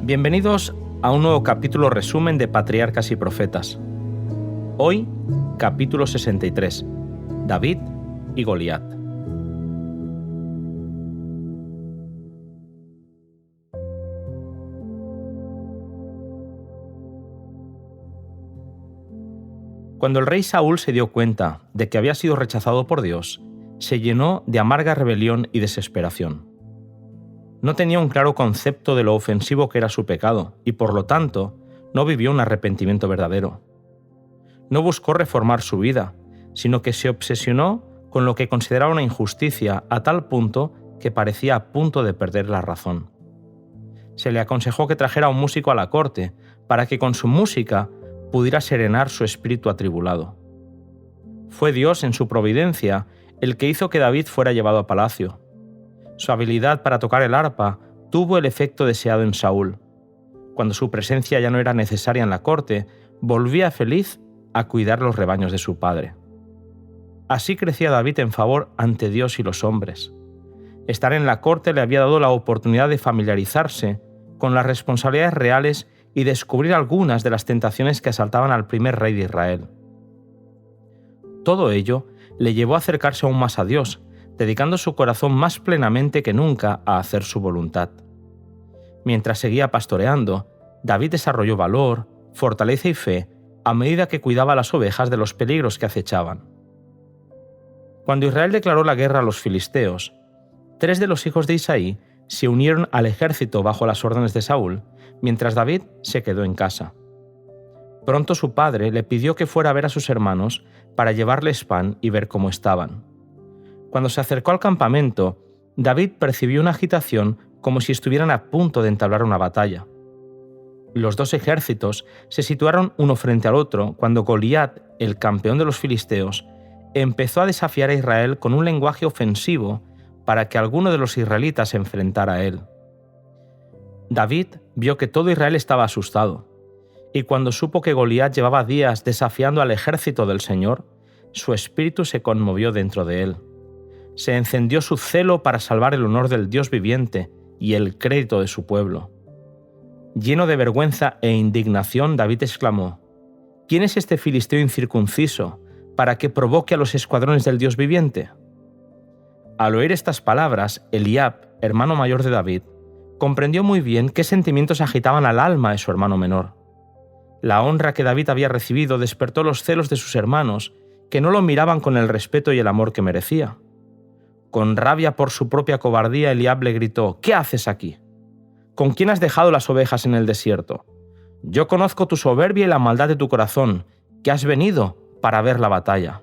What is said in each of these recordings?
Bienvenidos a un nuevo capítulo resumen de Patriarcas y Profetas. Hoy, capítulo 63, David y Goliat. Cuando el rey Saúl se dio cuenta de que había sido rechazado por Dios, se llenó de amarga rebelión y desesperación. No tenía un claro concepto de lo ofensivo que era su pecado y, por lo tanto, no vivió un arrepentimiento verdadero. No buscó reformar su vida, sino que se obsesionó con lo que consideraba una injusticia a tal punto que parecía a punto de perder la razón. Se le aconsejó que trajera a un músico a la corte para que con su música pudiera serenar su espíritu atribulado. Fue Dios, en su providencia, el que hizo que David fuera llevado a palacio. Su habilidad para tocar el arpa tuvo el efecto deseado en Saúl. Cuando su presencia ya no era necesaria en la corte, volvía feliz a cuidar los rebaños de su padre. Así crecía David en favor ante Dios y los hombres. Estar en la corte le había dado la oportunidad de familiarizarse con las responsabilidades reales y descubrir algunas de las tentaciones que asaltaban al primer rey de Israel. Todo ello le llevó a acercarse aún más a Dios, dedicando su corazón más plenamente que nunca a hacer su voluntad. Mientras seguía pastoreando, David desarrolló valor, fortaleza y fe a medida que cuidaba a las ovejas de los peligros que acechaban. Cuando Israel declaró la guerra a los filisteos, 3 de los hijos de Isaí se unieron al ejército bajo las órdenes de Saúl, mientras David se quedó en casa. Pronto su padre le pidió que fuera a ver a sus hermanos para llevarles pan y ver cómo estaban. Cuando se acercó al campamento, David percibió una agitación como si estuvieran a punto de entablar una batalla. Los 2 ejércitos se situaron uno frente al otro cuando Goliat, el campeón de los filisteos, empezó a desafiar a Israel con un lenguaje ofensivo para que alguno de los israelitas se enfrentara a él. David vio que todo Israel estaba asustado, y cuando supo que Goliat llevaba días desafiando al ejército del Señor, su espíritu se conmovió dentro de él. Se encendió su celo para salvar el honor del Dios viviente y el crédito de su pueblo. Lleno de vergüenza e indignación, David exclamó: ¿Quién es este filisteo incircunciso para que provoque a los escuadrones del Dios viviente? Al oír estas palabras, Eliab, hermano mayor de David, comprendió muy bien qué sentimientos agitaban al alma de su hermano menor. La honra que David había recibido despertó los celos de sus hermanos, que no lo miraban con el respeto y el amor que merecía. Con rabia por su propia cobardía, Eliab le gritó: ¿Qué haces aquí? ¿Con quién has dejado las ovejas en el desierto? Yo conozco tu soberbia y la maldad de tu corazón, que has venido para ver la batalla.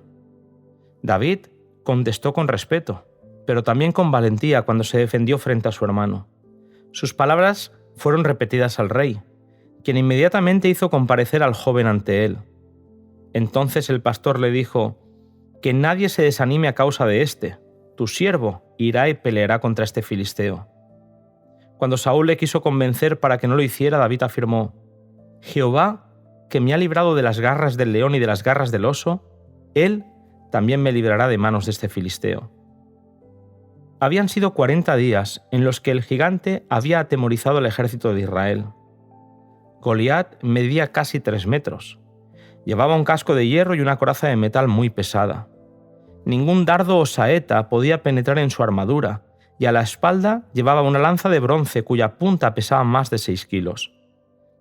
David contestó con respeto, pero también con valentía cuando se defendió frente a su hermano. Sus palabras fueron repetidas al rey, quien inmediatamente hizo comparecer al joven ante él. Entonces el pastor le dijo: Que nadie se desanime a causa de este. Tu siervo irá y peleará contra este filisteo. Cuando Saúl le quiso convencer para que no lo hiciera, David afirmó: Jehová, que me ha librado de las garras del león y de las garras del oso, él también me librará de manos de este filisteo. Habían sido 40 días en los que el gigante había atemorizado al ejército de Israel. Goliat medía casi 3 metros. Llevaba un casco de hierro y una coraza de metal muy pesada. Ningún dardo o saeta podía penetrar en su armadura, y a la espalda llevaba una lanza de bronce cuya punta pesaba más de 6 kilos.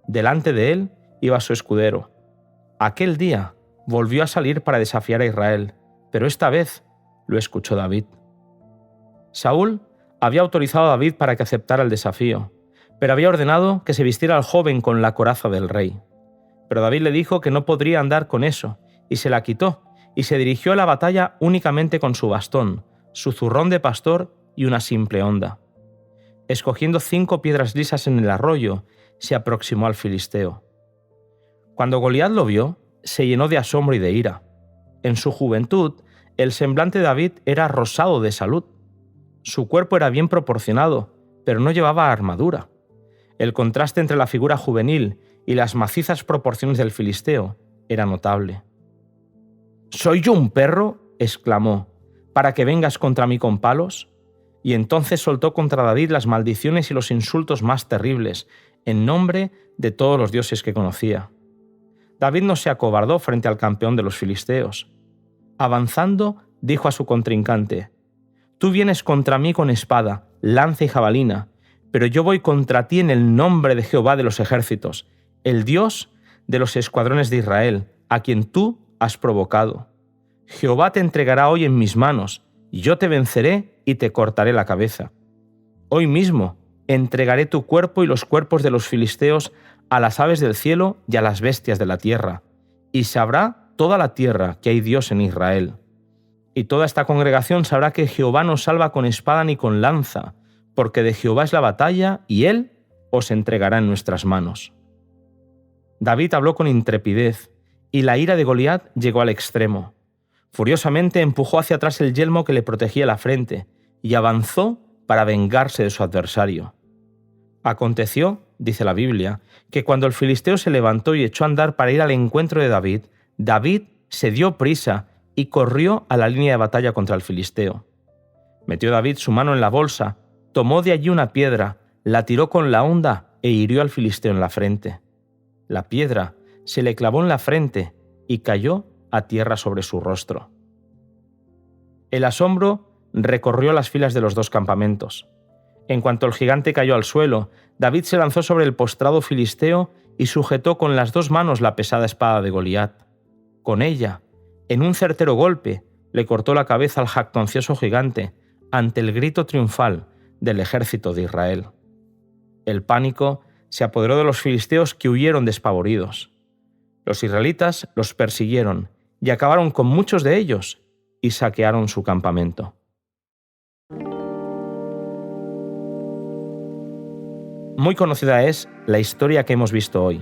Delante de él iba su escudero. Aquel día volvió a salir para desafiar a Israel, pero esta vez lo escuchó David. Saúl había autorizado a David para que aceptara el desafío, pero había ordenado que se vistiera al joven con la coraza del rey. Pero David le dijo que no podría andar con eso, y se la quitó, y se dirigió a la batalla únicamente con su bastón, su zurrón de pastor y una simple honda. Escogiendo 5 piedras lisas en el arroyo, se aproximó al filisteo. Cuando Goliat lo vio, se llenó de asombro y de ira. En su juventud, el semblante de David era rosado de salud. Su cuerpo era bien proporcionado, pero no llevaba armadura. El contraste entre la figura juvenil y las macizas proporciones del filisteo era notable. ¿Soy yo un perro?, exclamó, ¿para que vengas contra mí con palos? Y entonces soltó contra David las maldiciones y los insultos más terribles, en nombre de todos los dioses que conocía. David no se acobardó frente al campeón de los filisteos. Avanzando, dijo a su contrincante: «Tú vienes contra mí con espada, lanza y jabalina, pero yo voy contra ti en el nombre de Jehová de los ejércitos, el Dios de los escuadrones de Israel, a quien tú has provocado. Jehová te entregará hoy en mis manos, y yo te venceré y te cortaré la cabeza. Hoy mismo entregaré tu cuerpo y los cuerpos de los filisteos a las aves del cielo y a las bestias de la tierra, y sabrá toda la tierra que hay Dios en Israel. Y toda esta congregación sabrá que Jehová no salva con espada ni con lanza, porque de Jehová es la batalla, y él os entregará en nuestras manos». David habló con intrepidez, y la ira de Goliat llegó al extremo. Furiosamente empujó hacia atrás el yelmo que le protegía la frente, y avanzó para vengarse de su adversario. Aconteció, dice la Biblia, que cuando el filisteo se levantó y echó a andar para ir al encuentro de David, David se dio prisa y corrió a la línea de batalla contra el filisteo. Metió David su mano en la bolsa, tomó de allí una piedra, la tiró con la honda e hirió al filisteo en la frente. La piedra se le clavó en la frente y cayó a tierra sobre su rostro. El asombro recorrió las filas de los dos campamentos. En cuanto el gigante cayó al suelo, David se lanzó sobre el postrado filisteo y sujetó con las dos manos la pesada espada de Goliat. Con ella, en un certero golpe, le cortó la cabeza al jactancioso gigante ante el grito triunfal del ejército de Israel. El pánico se apoderó de los filisteos, que huyeron despavoridos. Los israelitas los persiguieron y acabaron con muchos de ellos y saquearon su campamento. Muy conocida es la historia que hemos visto hoy.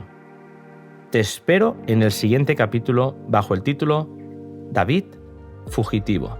Te espero en el siguiente capítulo bajo el título David fugitivo.